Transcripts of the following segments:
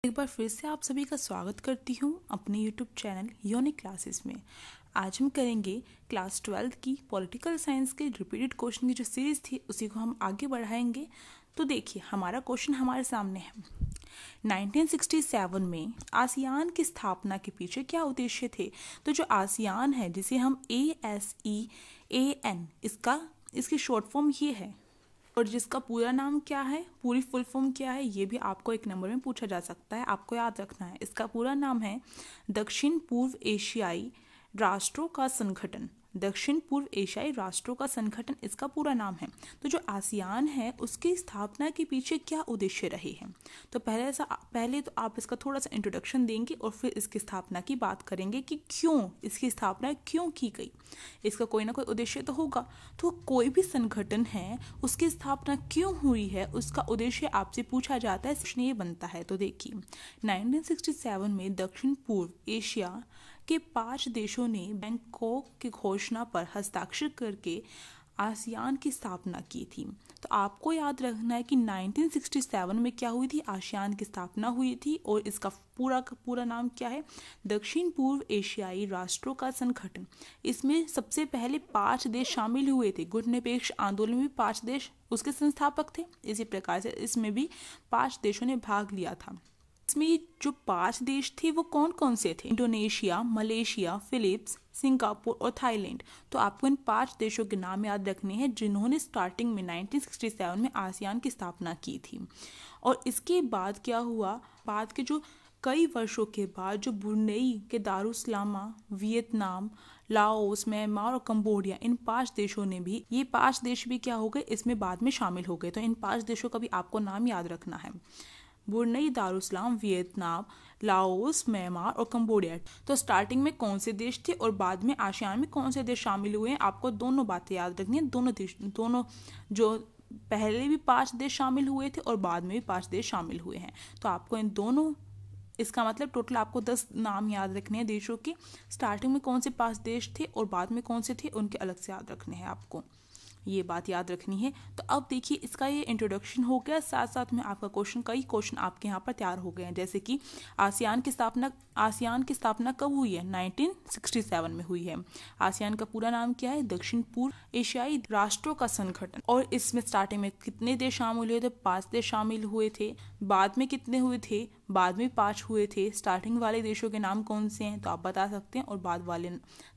एक बार फिर से आप सभी का स्वागत करती हूँ अपने यूट्यूब चैनल यूनिक क्लासेस में। आज हम करेंगे क्लास 12 की पॉलिटिकल साइंस के रिपीटेड क्वेश्चन की जो सीरीज़ थी उसी को हम आगे बढ़ाएंगे। तो देखिए, हमारा क्वेश्चन हमारे सामने है। 1967 में आसियान की स्थापना के पीछे क्या उद्देश्य थे? तो जो आसियान है, जिसे हम ASEAN, इसकी शॉर्ट फॉर्म ये है, और जिसका पूरा नाम क्या है, पूरी फुल फॉर्म क्या है, ये भी आपको एक नंबर में पूछा जा सकता है। आपको याद रखना है, इसका पूरा नाम है दक्षिण पूर्व एशियाई राष्ट्रों का संगठन। दक्षिण पूर्व एशियाई राष्ट्रों का संगठन इसका पूरा नाम है। तो जो आसियान है उसकी स्थापना के पीछे क्या उद्देश्य रहे हैं? तो पहले तो आप इसका थोड़ा सा इंट्रोडक्शन देंगे और फिर इसकी स्थापना की बात करेंगे कि क्यों इसकी स्थापना क्यों की गई। इसका कोई ना कोई उद्देश्य तो होगा। तो कोई भी संगठन है उसकी स्थापना क्यों हुई है, उसका उद्देश्य आपसे पूछा जाता है, प्रश्न ये बनता है। तो देखिए, 1967 में दक्षिण पूर्व एशिया के 5 देशों ने बैंकॉक की घोषणा पर हस्ताक्षर करके आसियान की स्थापना की थी। तो आपको याद रखना है कि 1967 में क्या हुई थी, आसियान की स्थापना हुई थी, और इसका पूरा नाम क्या है, दक्षिण पूर्व एशियाई राष्ट्रों का संगठन। इसमें सबसे पहले 5 देश शामिल हुए थे। गुटनिरपेक्ष आंदोलन में भी 5 देश उसके संस्थापक थे। इसी प्रकार से इसमें भी 5 देशों ने भाग लिया था। इसमें जो 5 देश थे वो कौन कौन से थे? इंडोनेशिया, मलेशिया, फिलीपींस, सिंगापुर और थाईलैंड। तो आपको इन 5 देशों के नाम याद रखने हैं जिन्होंने स्टार्टिंग में 1967 में आसियान की स्थापना की थी। और इसके बाद क्या हुआ, बाद के जो कई वर्षों के बाद जो ब्रुनेई के दारुसलामा, वियतनाम, लाओस, म्यांमार और कंबोडिया, इन 5 देशों ने भी, ये 5 देश भी क्या हो गए, इसमें बाद में शामिल हो गए। तो इन 5 देशों का भी आपको नाम याद रखना है। Brunei, Darussalam, Vietnam, Laos, Myanmar और कंबोडिया। तो स्टार्टिंग में कौन से देश थे और बाद में आसियान में कौन से देश शामिल हुए हैं, आपको दोनों बातें याद रखनी है। दोनों जो पहले भी 5 देश शामिल हुए थे और बाद में भी 5 देश शामिल हुए हैं। तो आपको इन दोनों, इसका मतलब टोटल आपको 10 नाम याद रखने हैं देशों के। स्टार्टिंग में कौन से 5 देश थे और बाद में कौन से थे, उनके अलग से याद रखने हैं, आपको ये बात याद रखनी है। तो अब देखिए, इसका ये इंट्रोडक्शन हो गया, साथ साथ में आपका कई क्वेश्चन आपके यहाँ पर तैयार हो गए हैं। जैसे कि आसियान की स्थापना कब हुई है? 1967 में हुई है। आसियान का पूरा नाम क्या है? दक्षिण पूर्व एशियाई राष्ट्रों का संगठन। और इसमें स्टार्टिंग में कितने देश शामिल हुए थे? 5 देश शामिल हुए थे। बाद में कितने हुए थे? बाद में 5 हुए थे। स्टार्टिंग वाले देशों के नाम कौन से हैं, तो आप बता सकते हैं, और बाद वाले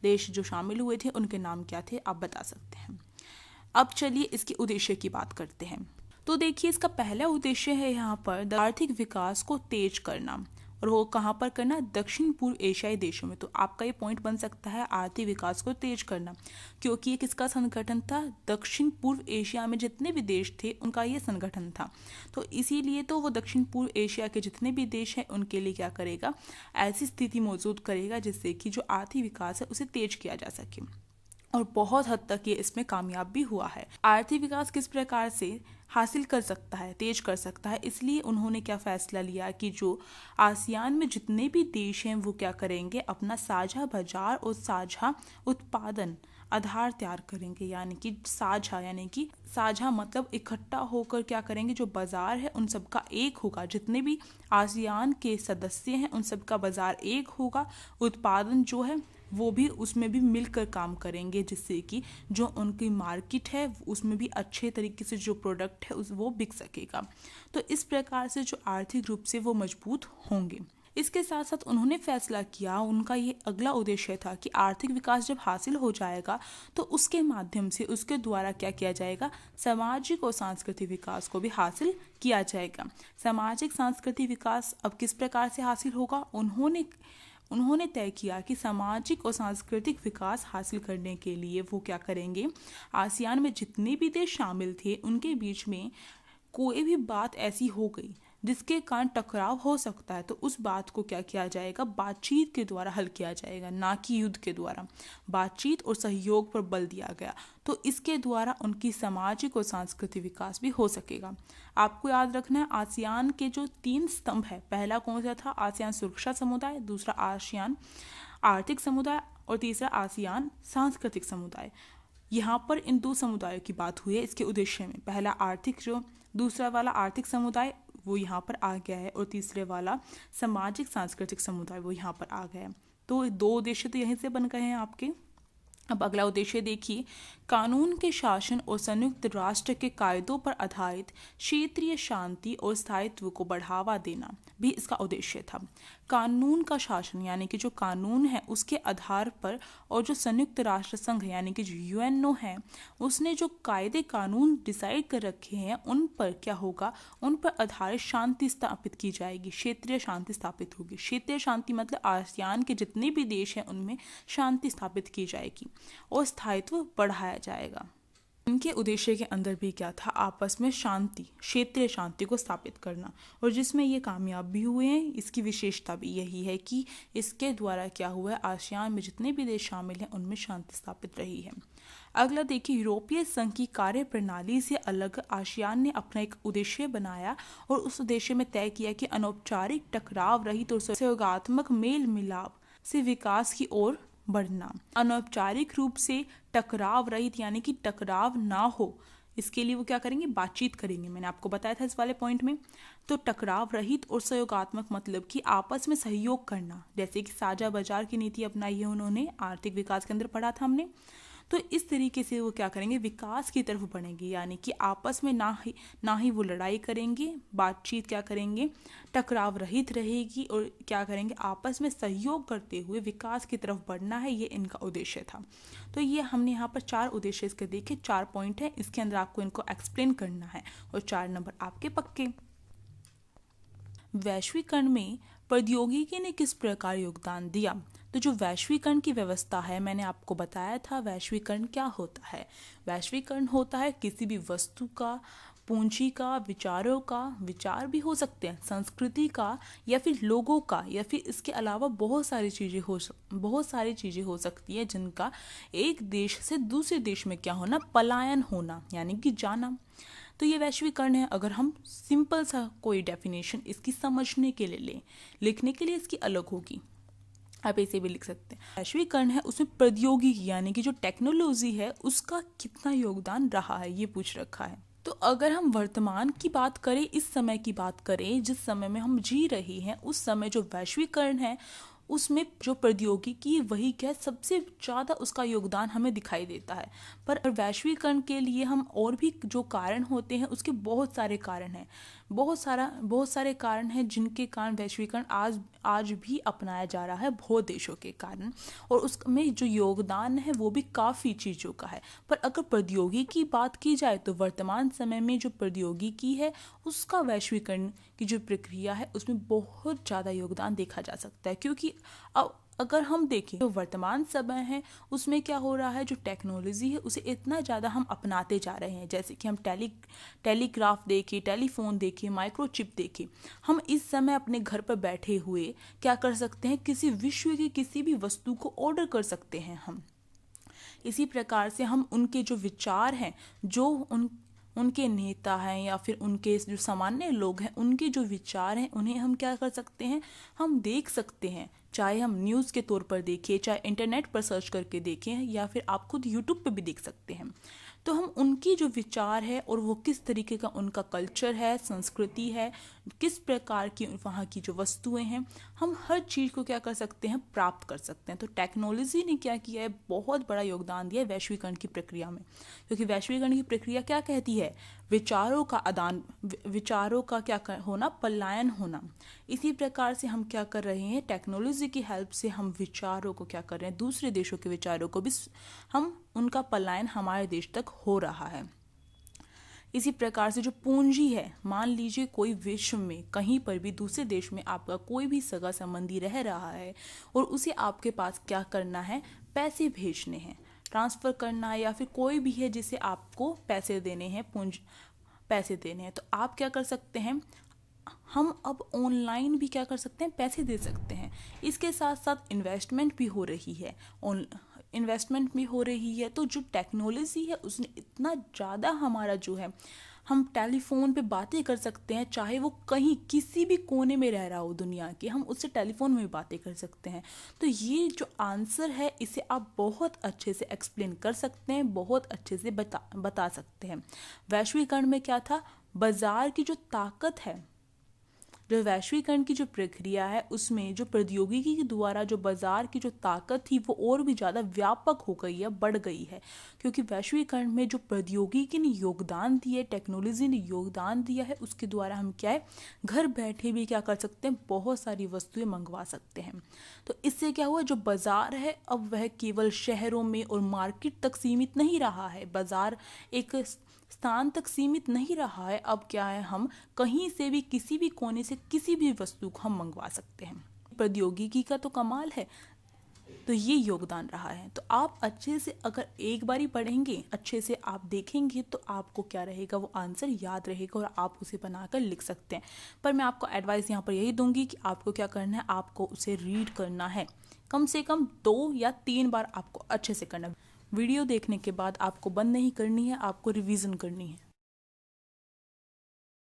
देश जो शामिल हुए थे उनके नाम क्या थे, आप बता सकते हैं। अब चलिए इसके उद्देश्य की बात करते हैं। तो देखिए, इसका पहला उद्देश्य है यहाँ पर आर्थिक विकास को तेज करना, और वो कहाँ पर करना? दक्षिण पूर्व एशियाई देशों में। तो आपका ये पॉइंट बन सकता है, आर्थिक विकास को तेज करना, क्योंकि ये किसका संगठन था? दक्षिण पूर्व एशिया में जितने भी देश थे उनका ये संगठन था। तो इसीलिए तो वो दक्षिण पूर्व एशिया के जितने भी देश हैं उनके लिए क्या करेगा, ऐसी स्थिति मौजूद करेगा जिससे कि जो आर्थिक विकास है उसे तेज किया जा सके। और बहुत हद तक ये इसमें कामयाब भी हुआ है। आर्थिक विकास किस प्रकार से हासिल कर सकता है, तेज कर सकता है, इसलिए उन्होंने क्या फैसला लिया कि जो आसियान में जितने भी देश हैं वो क्या करेंगे, अपना साझा बाजार और साझा उत्पादन आधार तैयार करेंगे। यानी कि साझा मतलब इकट्ठा होकर क्या करेंगे, जो बाजार है उन सबका एक होगा। जितने भी आसियान के सदस्य हैं उन सबका बाजार एक होगा। उत्पादन जो है वो भी उसमें भी मिलकर काम करेंगे, जिससे कि जो उनकी मार्केट है उसमें भी अच्छे तरीके से जो प्रोडक्ट है वो बिक सकेगा। तो इस प्रकार से जो आर्थिक रूप से वो मजबूत होंगे। इसके साथ साथ उन्होंने फैसला किया, उनका ये अगला उद्देश्य था कि आर्थिक विकास जब हासिल हो जाएगा तो उसके माध्यम से उसके द्वारा क्या किया जाएगा, सामाजिक और सांस्कृतिक विकास को भी हासिल किया जाएगा। सामाजिक सांस्कृतिक विकास अब किस प्रकार से हासिल होगा? उन्होंने तय किया कि सामाजिक और सांस्कृतिक विकास हासिल करने के लिए वो क्या करेंगे, आसियान में जितने भी देश शामिल थे उनके बीच में कोई भी बात ऐसी हो गई जिसके कारण टकराव हो सकता है, तो उस बात को क्या किया जाएगा, बातचीत के द्वारा हल किया जाएगा, ना कि युद्ध के द्वारा। बातचीत और सहयोग पर बल दिया गया, तो इसके द्वारा उनकी सामाजिक और सांस्कृतिक विकास भी हो सकेगा। आपको याद रखना है, आसियान के जो 3 स्तंभ है, पहला कौन सा था? आसियान सुरक्षा समुदाय, दूसरा आसियान आर्थिक समुदाय और तीसरा आसियान सांस्कृतिक समुदाय। यहाँ पर इन 2 समुदायों की बात हुई है इसके उद्देश्य में। पहला आर्थिक, जो दूसरा वाला आर्थिक समुदाय वो यहाँ पर आ गया है, और तीसरे वाला सामाजिक सांस्कृतिक समुदाय वो यहाँ पर आ गया है। तो 2 उद्देश्य तो यहीं से बन गए हैं आपके। अब अगला उद्देश्य देखिए, कानून के शासन और संयुक्त राष्ट्र के कायदों पर आधारित क्षेत्रीय शांति और स्थायित्व को बढ़ावा देना भी इसका उद्देश्य था। कानून का शासन यानी कि जो कानून है उसके आधार पर, और जो संयुक्त राष्ट्र संघ यानी कि जो यूएनओ है उसने जो कायदे कानून डिसाइड कर रखे हैं उन पर क्या होगा, उन पर आधारित शांति स्थापित की जाएगी, क्षेत्रीय शांति स्थापित होगी। क्षेत्रीय शांति मतलब आसियान के जितने भी देश हैं उनमें शांति स्थापित की जाएगी और स्थायित्व बढ़ाया जाएगा। इनके उद्देश्य के अंदर भी क्या था, आपस में शांति, क्षेत्रीय शांति को स्थापित करना, और जिसमें ये कामयाब भी हुए हैं। इसकी विशेषता भी यही है कि इसके द्वारा क्या हुआ है, आसियान में जितने भी देश शामिल हैं उनमें शांति स्थापित रही है। अगला देखिए, यूरोपीय संघ की कार्य प्रणाली से अलग आसियान ने अपना एक उद्देश्य बनाया और उस उद्देश्य में तय किया कि अनौपचारिक, टकराव रहित और सहयोगात्मक मेल मिलाप से विकास की ओर बढ़ना। अनौपचारिक रूप से टकराव रहित यानी कि टकराव ना हो, इसके लिए वो क्या करेंगे, बातचीत करेंगे। मैंने आपको बताया था इस वाले पॉइंट में। तो टकराव रहित और सहयोगात्मक मतलब कि आपस में सहयोग करना, जैसे कि साझा बाजार की नीति अपनाई है उन्होंने, आर्थिक विकास के अंदर पढ़ा था हमने। तो इस तरीके से वो क्या करेंगे, विकास की तरफ बढ़ेंगे, यानी कि आपस में ना ही वो लड़ाई करेंगे, बातचीत क्या करेंगे, टकराव रहित रहेगी, और क्या करेंगे, आपस में सहयोग करते हुए विकास की तरफ बढ़ना है, ये इनका उद्देश्य था। तो ये हमने यहाँ पर 4 उद्देश्य इसके देखे, 4 पॉइंट है, इसके अंदर आपको इनको एक्सप्लेन करना है और 4 नंबर आपके पक्के। वैश्वीकरण में प्रौद्योगिकी ने किस प्रकार योगदान दिया? तो जो वैश्वीकरण की व्यवस्था है, मैंने आपको बताया था वैश्वीकरण क्या होता है। वैश्वीकरण होता है किसी भी वस्तु का, पूंजी का, विचारों का, विचार भी हो सकते हैं, संस्कृति का, या फिर लोगों का, या फिर इसके अलावा बहुत सारी चीज़ें हो सकती है जिनका एक देश से दूसरे देश में क्या होना, पलायन होना, यानी कि जाना। तो ये वैश्वीकरण है। अगर हम सिंपल सा कोई डेफिनेशन इसकी समझने के लिए लें, लिखने के लिए इसकी अलग होगी, आप ऐसे भी लिख सकते हैं। वैश्वीकरण है, उसमें प्रौद्योगिकी यानी कि जो टेक्नोलॉजी है उसका कितना योगदान रहा है, ये पूछ रखा है। तो अगर हम वर्तमान की बात करें, इस समय की बात करें, जिस समय में हम जी रहे हैं, उस समय जो वैश्वीकरण है उसमें जो प्रौद्योगिकी वही क्या सबसे ज़्यादा उसका योगदान हमें दिखाई देता है। पर वैश्वीकरण के लिए हम और भी जो कारण होते हैं उसके बहुत सारे कारण हैं, बहुत सारे कारण हैं जिनके कारण वैश्वीकरण आज भी अपनाया जा रहा है बहुत देशों के कारण, और उसमें जो योगदान है वो भी काफ़ी चीज़ों का है। पर अगर प्रौद्योगिकी की बात की जाए तो वर्तमान समय में जो प्रौद्योगिकी है उसका वैश्वीकरण की जो प्रक्रिया है उसमें बहुत ज़्यादा योगदान देखा जा सकता है। क्योंकि अब अगर हम देखें तो वर्तमान समय है उसमें क्या हो रहा है, जो टेक्नोलॉजी है उसे इतना ज़्यादा हम अपनाते जा रहे हैं। जैसे कि हम टेलीग्राफ देखें, टेलीफोन देखें, माइक्रोचिप देखें, हम इस समय अपने घर पर बैठे हुए क्या कर सकते हैं, किसी विश्व की किसी भी वस्तु को ऑर्डर कर सकते हैं हम। इसी प्रकार से हम उनके जो विचार हैं, जो उनके नेता हैं या फिर उनके जो सामान्य लोग हैं, उनके जो विचार हैं उन्हें हम क्या कर सकते हैं, हम देख सकते हैं। चाहे हम न्यूज़ के तौर पर देखें, चाहे इंटरनेट पर सर्च करके देखें, या फिर आप खुद यूट्यूब पे भी देख सकते हैं। तो हम उनकी जो विचार है और वो किस तरीके का उनका कल्चर है, संस्कृति है, किस प्रकार की वहाँ की जो वस्तुएं हैं, हम हर चीज़ को क्या कर सकते हैं, प्राप्त कर सकते हैं। तो टेक्नोलॉजी ने क्या किया है, बहुत बड़ा योगदान दिया है वैश्वीकरण की प्रक्रिया में। क्योंकि वैश्वीकरण की प्रक्रिया क्या कहती है, विचारों का क्या होना, पलायन होना। इसी प्रकार से हम क्या कर रहे हैं, टेक्नोलॉजी की हेल्प से हम विचारों को क्या कर रहे हैं, दूसरे देशों के विचारों को भी हम उनका पलायन हमारे देश तक हो रहा है। इसी प्रकार से जो पूंजी है, मान लीजिए कोई विश्व में कहीं पर भी दूसरे देश में आपका कोई भी सगा संबंधी रह रहा है और उसे आपके पास क्या करना है, पैसे भेजने हैं, ट्रांसफ़र करना है, या फिर कोई भी है जिसे आपको पैसे देने हैं, पैसे देने हैं, तो आप क्या कर सकते हैं, हम अब ऑनलाइन भी क्या कर सकते हैं, पैसे दे सकते हैं। इसके साथ साथ इन्वेस्टमेंट भी हो रही है, तो जो टेक्नोलॉजी है उसने इतना ज़्यादा हमारा जो है, हम टेलीफोन पे बातें कर सकते हैं, चाहे वो कहीं किसी भी कोने में रह रहा हो दुनिया के, हम उससे टेलीफोन में भी बातें कर सकते हैं। तो ये जो आंसर है इसे आप बहुत अच्छे से एक्सप्लेन कर सकते हैं, बहुत अच्छे से बता सकते हैं। वैश्वीकरण में क्या था, बाजार की जो ताकत है जो वैश्वीकरण की जो प्रक्रिया है उसमें जो प्रौद्योगिकी के द्वारा जो बाजार की जो ताकत थी वो और भी ज़्यादा व्यापक हो गई है, बढ़ गई है, क्योंकि वैश्वीकरण में जो प्रौद्योगिकी ने योगदान दिया है, टेक्नोलॉजी ने योगदान दिया है, उसके द्वारा हम क्या है घर बैठे भी क्या कर सकते हैं, बहुत सारी वस्तुएं मंगवा सकते हैं। तो इससे क्या हुआ, जो बाजार है अब वह केवल शहरों में और मार्केट तक सीमित नहीं रहा है, बाजार एक स्थान तक सीमित नहीं रहा है, अब क्या है हम कहीं से भी किसी भी कोने से किसी भी वस्तु को हम मंगवा सकते हैं। प्रौद्योगिकी का तो कमाल है। तो ये योगदान रहा है। तो आप अच्छे से अगर एक बारी पढ़ेंगे, अच्छे से आप देखेंगे, तो आपको क्या रहेगा, वो आंसर याद रहेगा और आप उसे बनाकर लिख सकते हैं। पर मैं आपको एडवाइस यहाँ पर यही दूंगी कि आपको क्या करना है, आपको उसे रीड करना है, कम से कम 2 या 3 बार आपको अच्छे से करना है। वीडियो देखने के बाद आपको बंद नहीं करनी है, आपको रिवीजन करनी है।